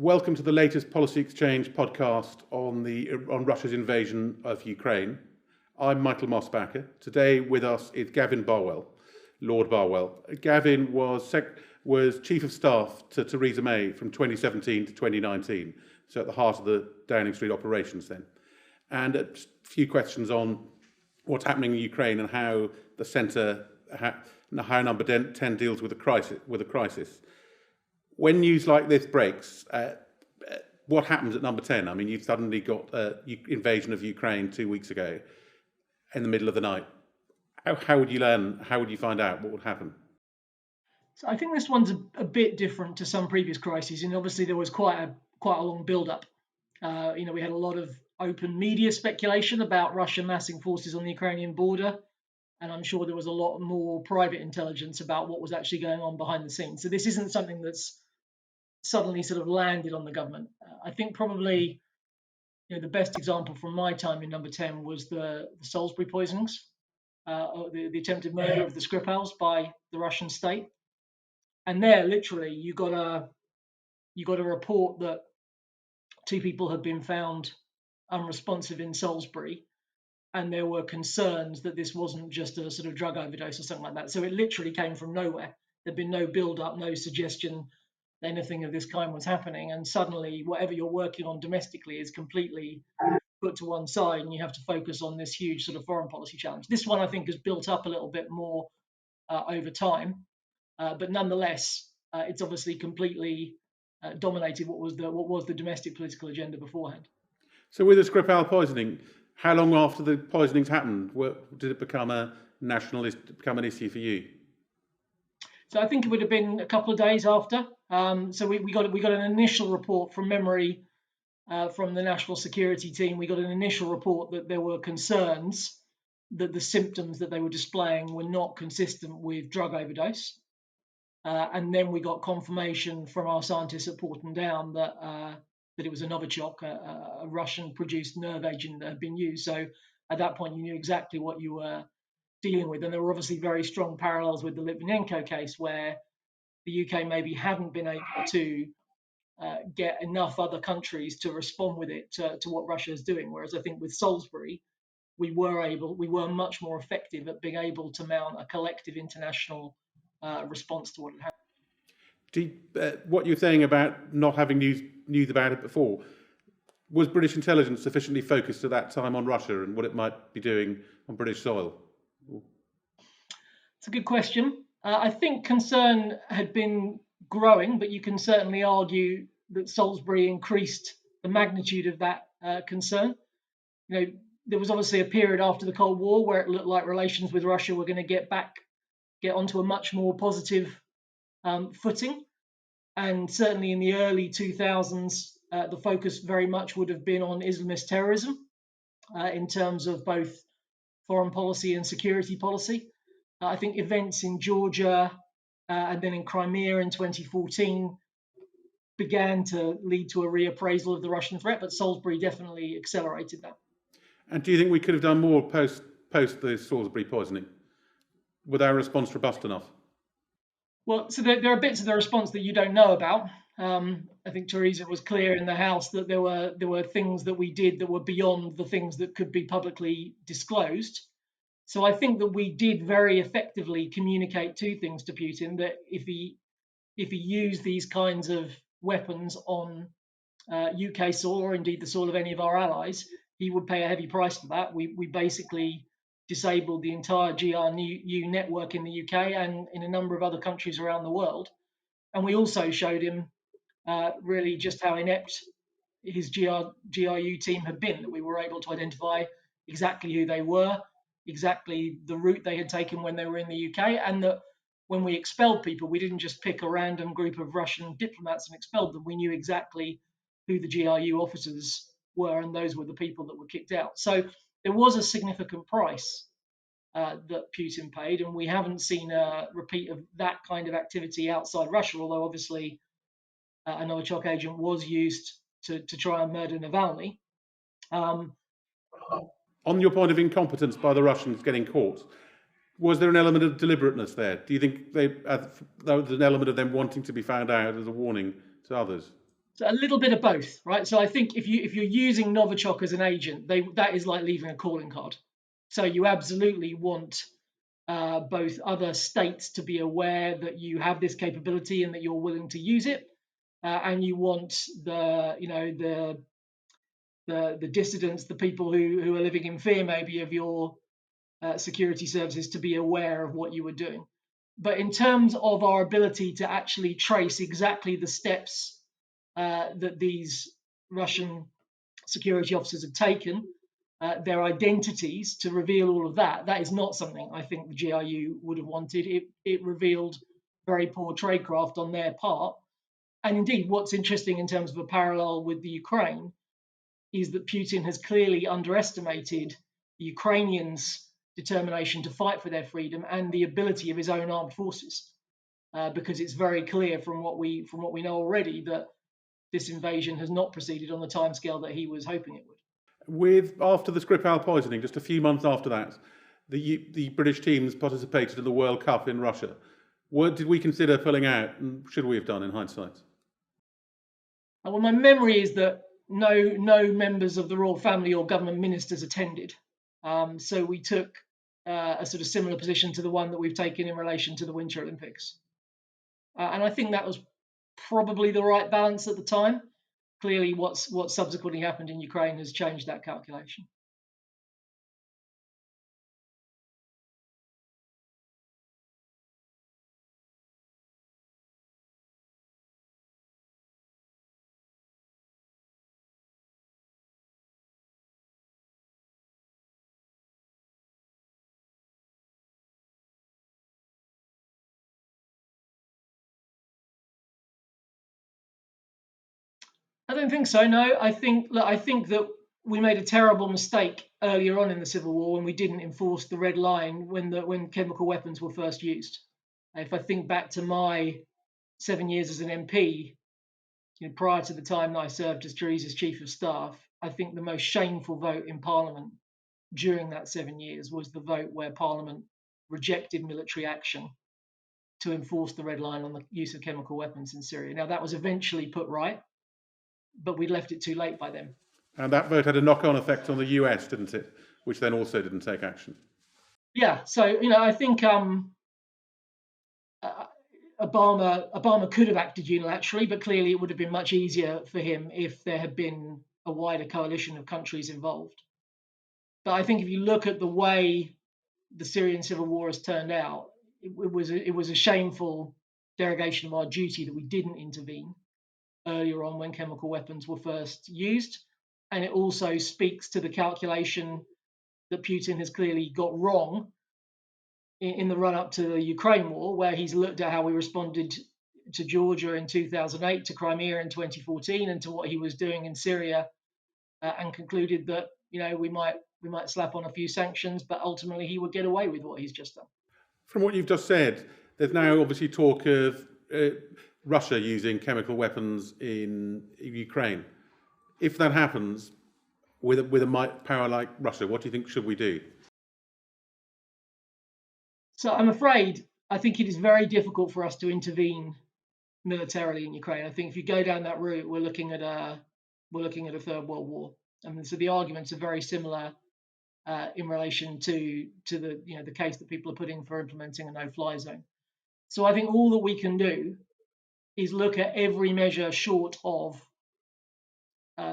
Welcome to the latest Policy Exchange podcast on Russia's invasion of Ukraine. I'm Michael Mosbacher. Today with us is Gavin Barwell, Lord Barwell. Gavin was Chief of Staff to Theresa May from 2017 to 2019, so at the heart of the Downing Street operations then. And a few questions on what's happening in Ukraine and how the centre, how Number 10 deals with a crisis. When news like this breaks, what happens at Number 10? I mean, you've suddenly got invasion of Ukraine 2 weeks ago in the middle of the night. How would you learn? How would you find out what would happen? So I think this one's a bit different to some previous crises, and obviously there was quite a long build-up. We had a lot of open media speculation about Russia massing forces on the Ukrainian border, and I'm sure there was a lot more private intelligence about what was actually going on behind the scenes. So this isn't something that's suddenly sort of landed on the government. I think probably the best example from my time in Number 10 was the Salisbury poisonings, the attempted murder of the Skripals by the Russian state. And there, literally, you got a report that 2 people had been found unresponsive in Salisbury, and there were concerns that this wasn't just a sort of drug overdose or something like that. So it literally came from nowhere. There'd been no build-up, no suggestion that anything of this kind was happening, and suddenly whatever you're working on domestically is completely put to one side, and you have to focus on this huge sort of foreign policy challenge. This one, I think, has built up a little bit more over time, but nonetheless, it's obviously completely dominated what was the domestic political agenda beforehand. So with the Skripal poisoning, how long after the poisonings happened did it become an issue for you? So I think it would have been a couple of days after. So we got an initial report from memory from the national security team. We got an initial report that there were concerns that the symptoms that they were displaying were not consistent with drug overdose. And then we got confirmation from our scientists at Porton Down that it was a Novichok, a Russian-produced nerve agent that had been used. So at that point, you knew exactly what you were dealing with. And there were obviously very strong parallels with the Litvinenko case, where the UK maybe hadn't been able to get enough other countries to respond with it to what Russia is doing. Whereas I think with Salisbury, we were much more effective at being able to mount a collective international response to what had happened. What you're saying about not having news about it before, was British intelligence sufficiently focused at that time on Russia and what it might be doing on British soil? It's a good question. I think concern had been growing, but you can certainly argue that Salisbury increased the magnitude of that concern. There was obviously a period after the Cold War where it looked like relations with Russia were going to get onto a much more positive footing. And certainly in the early 2000s, the focus very much would have been on Islamist terrorism in terms of both foreign policy and security policy. I think events in Georgia and then in Crimea in 2014 began to lead to a reappraisal of the Russian threat, but Salisbury definitely accelerated that. And do you think we could have done more post the Salisbury poisoning? Was our response robust enough? Well, so there are bits of the response that you don't know about. I think Theresa was clear in the House that there were things that we did that were beyond the things that could be publicly disclosed. So I think that we did very effectively communicate 2 things to Putin: that if he used these kinds of weapons on UK soil, or indeed the soil of any of our allies, he would pay a heavy price for that. We basically disabled the entire GRU network in the UK and in a number of other countries around the world. And we also showed him really just how inept his GRU team had been, that we were able to identify exactly who they were, exactly the route they had taken when they were in the UK, and that when we expelled people, we didn't just pick a random group of Russian diplomats and expelled them. We knew exactly who the GRU officers were, and those were the people that were kicked out. So there was a significant price that Putin paid, and we haven't seen a repeat of that kind of activity outside Russia, although obviously a Novichok agent was used to try and murder Navalny. On your point of incompetence by the Russians getting caught, was there an element of deliberateness there? Do you think there was an element of them wanting to be found out as a warning to others? So a little bit of both, right? So I think if you're using Novichok as an agent, that is like leaving a calling card. So you absolutely want both other states to be aware that you have this capability and that you're willing to use it, and you want the dissidents, the people who are living in fear maybe of your security services, to be aware of what you were doing. But in terms of our ability to actually trace exactly the steps that these Russian security officers have taken, their identities, to reveal all of that, that is not something I think the GRU would have wanted. It revealed very poor tradecraft on their part. And indeed, what's interesting in terms of a parallel with the Ukraine is that Putin has clearly underestimated the Ukrainians' determination to fight for their freedom and the ability of his own armed forces, because it's very clear from what we know already that this invasion has not proceeded on the timescale that he was hoping it would. After the Skripal poisoning, just a few months after that, the British teams participated in the World Cup in Russia. What did we consider pulling out, and should we have done in hindsight? Well, my memory is that no members of the royal family or government ministers attended. So we took a sort of similar position to the one that we've taken in relation to the Winter Olympics. And I think that was probably the right balance at the time. Clearly, what subsequently happened in Ukraine has changed that calculation. I don't think so. No, I think that we made a terrible mistake earlier on in the Civil War when we didn't enforce the red line when chemical weapons were first used. If I think back to my 7 years as an MP, prior to the time that I served as Theresa's chief of staff, I think the most shameful vote in Parliament during that 7 years was the vote where Parliament rejected military action to enforce the red line on the use of chemical weapons in Syria. Now, that was eventually put right, but we'd left it too late by then. And that vote had a knock-on effect on the US, didn't it? Which then also didn't take action. Yeah, so I think Obama could have acted unilaterally, but clearly it would have been much easier for him if there had been a wider coalition of countries involved. But I think if you look at the way the Syrian civil war has turned out, it was a shameful derogation of our duty that we didn't intervene earlier on when chemical weapons were first used. And it also speaks to the calculation that Putin has clearly got wrong in the run-up to the Ukraine war, where he's looked at how we responded to Georgia in 2008, to Crimea in 2014, and to what he was doing in Syria, and concluded that we might slap on a few sanctions, but ultimately he would get away with what he's just done. From what you've just said, there's now obviously talk of Russia using chemical weapons in Ukraine. If that happens, with a power like Russia, what do you think should we do? So I'm afraid I think it is very difficult for us to intervene militarily in Ukraine. I think if you go down that route, we're looking at a third world war. I mean, so the arguments are very similar in relation to the case that people are putting for implementing a no-fly zone. So I think all that we can do is look at every measure short of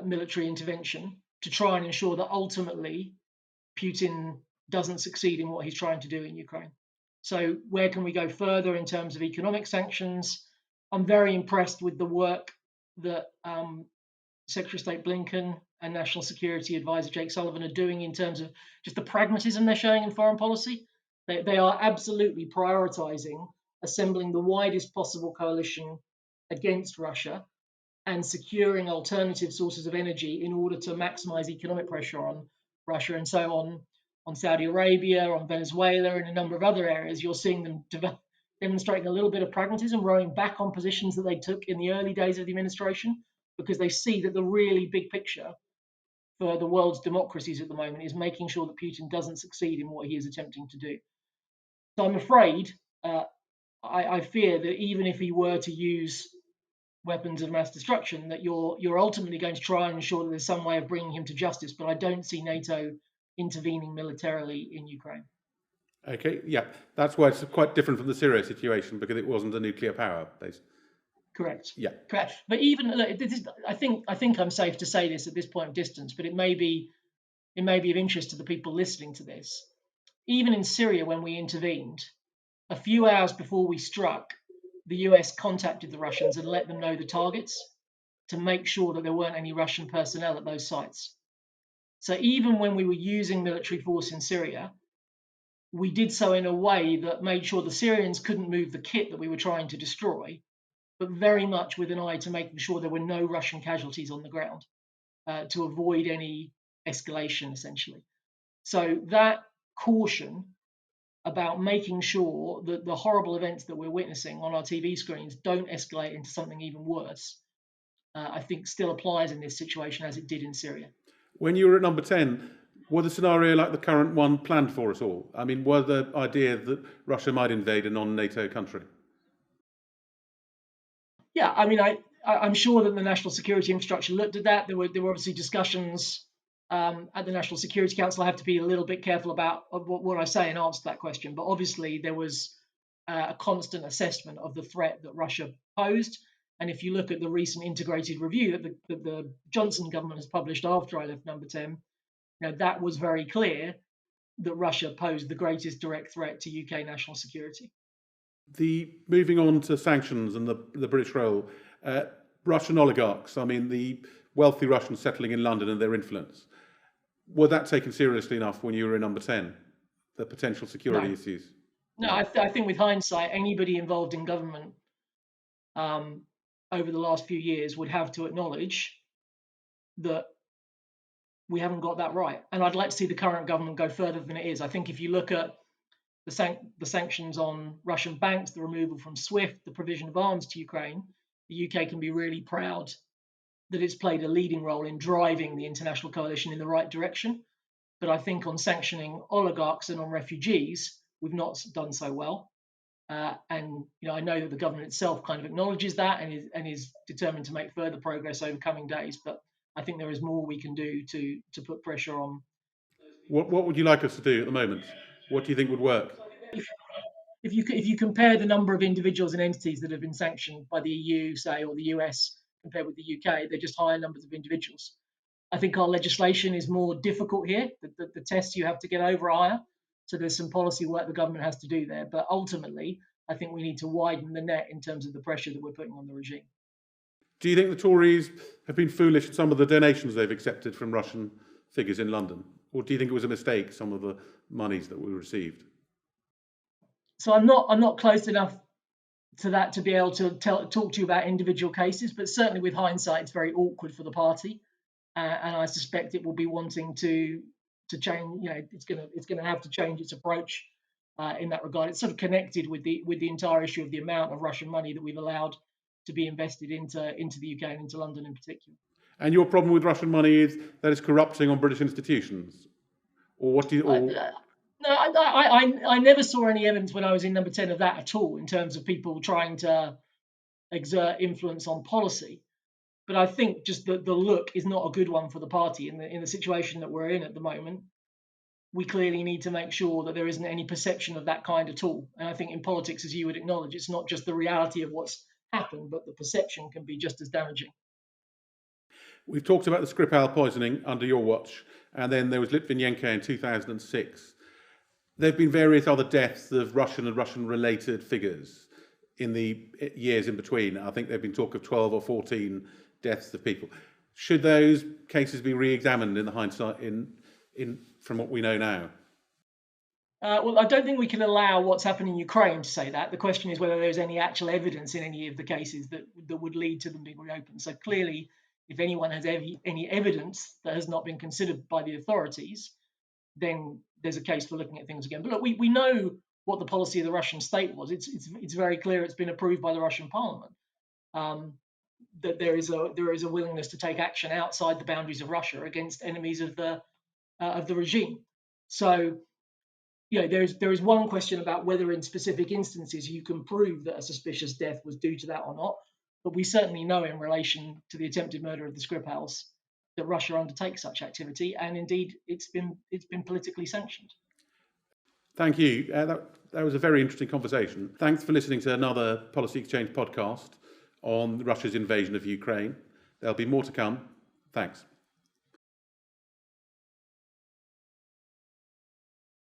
military intervention to try and ensure that ultimately Putin doesn't succeed in what he's trying to do in Ukraine. So where can we go further in terms of economic sanctions? I'm very impressed with the work that Secretary of State Blinken and National Security Advisor Jake Sullivan are doing in terms of just the pragmatism they're showing in foreign policy. They are absolutely prioritizing assembling the widest possible coalition against Russia and securing alternative sources of energy in order to maximize economic pressure on Russia. And so on Saudi Arabia, on Venezuela, and a number of other areas, you're seeing them demonstrating a little bit of pragmatism, rowing back on positions that they took in the early days of the administration, because they see that the really big picture for the world's democracies at the moment is making sure that Putin doesn't succeed in what he is attempting to do. So I'm afraid, I fear that even if he were to use weapons of mass destruction, that you're ultimately going to try and ensure that there's some way of bringing him to justice. But I don't see NATO intervening militarily in Ukraine. Okay, yeah, that's why it's quite different from the Syria situation, because it wasn't a nuclear power base. Correct. Yeah. Correct. But even look, I think I'm safe to say this at this point of distance, but it may be of interest to the people listening to this. Even in Syria, when we intervened, a few hours before we struck, the US contacted the Russians and let them know the targets to make sure that there weren't any Russian personnel at those sites. So even when we were using military force in Syria, we did so in a way that made sure the Syrians couldn't move the kit that we were trying to destroy, but very much with an eye to making sure there were no Russian casualties on the ground, to avoid any escalation, essentially. So that caution about making sure that the horrible events that we're witnessing on our TV screens don't escalate into something even worse, I think still applies in this situation as it did in Syria. When you were at number 10, was a scenario like the current one planned for us all? I mean, was the idea that Russia might invade a non-NATO country? Yeah, I mean, I'm sure that the national security infrastructure looked at that. There were obviously discussions at the National Security Council. I have to be a little bit careful about what I say in answer to that question. But obviously, there was a constant assessment of the threat that Russia posed. And if you look at the recent integrated review that the Johnson government has published after I left number 10, that was very clear that Russia posed the greatest direct threat to UK national security. Moving on to sanctions and the British role, Russian oligarchs, I mean, the wealthy Russians settling in London and their influence, were that taken seriously enough when you were in number 10, the potential security issues? No, I think with hindsight, anybody involved in government over the last few years would have to acknowledge that we haven't got that right. And I'd like to see the current government go further than it is. I think if you look at the sanctions on Russian banks, the removal from SWIFT, the provision of arms to Ukraine, the UK can be really proud that it's played a leading role in driving the international coalition in the right direction. But I think on sanctioning oligarchs and on refugees, we've not done so well. And I know that the government itself kind of acknowledges that and is determined to make further progress over coming days. But I think there is more we can do to put pressure on. What would you like us to do at the moment? What do you think would work? If you compare the number of individuals and entities that have been sanctioned by the EU, say, or the US compared with the UK, they're just higher numbers of individuals. I think our legislation is more difficult here. The tests you have to get over are higher. So there's some policy work the government has to do there. But ultimately, I think we need to widen the net in terms of the pressure that we're putting on the regime. Do you think the Tories have been foolish in some of the donations they've accepted from Russian figures in London? Or do you think it was a mistake, some of the monies that were received? So I'm not close enough to that to be able to talk to you about individual cases, but certainly with hindsight, it's very awkward for the party. And I suspect it will be wanting to change. It's going to have to change its approach in that regard. It's sort of connected with the entire issue of the amount of Russian money that we've allowed to be invested into the UK and into London in particular. And your problem with Russian money is that it's corrupting on British institutions, or what do you? No, I never saw any evidence when I was in number 10 of that at all in terms of people trying to exert influence on policy. But I think just the look is not a good one for the party in the situation that we're in at the moment. We clearly need to make sure that there isn't any perception of that kind at all. And I think in politics, as you would acknowledge, it's not just the reality of what's happened, but the perception can be just as damaging. We've talked about the Skripal poisoning under your watch, and then there was Litvinenko in 2006. There have been various other deaths of Russian and Russian-related figures in the years in between. I think there have been talk of 12 or 14 deaths of people. Should those cases be re-examined in the hindsight from what we know now? Well, I don't think we can allow what's happened in Ukraine to say that. The question is whether there's any actual evidence in any of the cases that would lead to them being reopened. So clearly, if anyone has any evidence that has not been considered by the authorities, then there's a case for looking at things again. But look, we know what the policy of the Russian state was. It's very clear. It's been approved by the Russian parliament. That there is a willingness to take action outside the boundaries of Russia against enemies of the regime. So, there is one question about whether in specific instances you can prove that a suspicious death was due to that or not. But we certainly know in relation to the attempted murder of the Skripals that Russia undertakes such activity, and indeed it's been politically sanctioned. Thank you. That was a very interesting conversation. Thanks for listening to another Policy Exchange podcast on Russia's invasion of Ukraine. There'll be more to come. Thanks.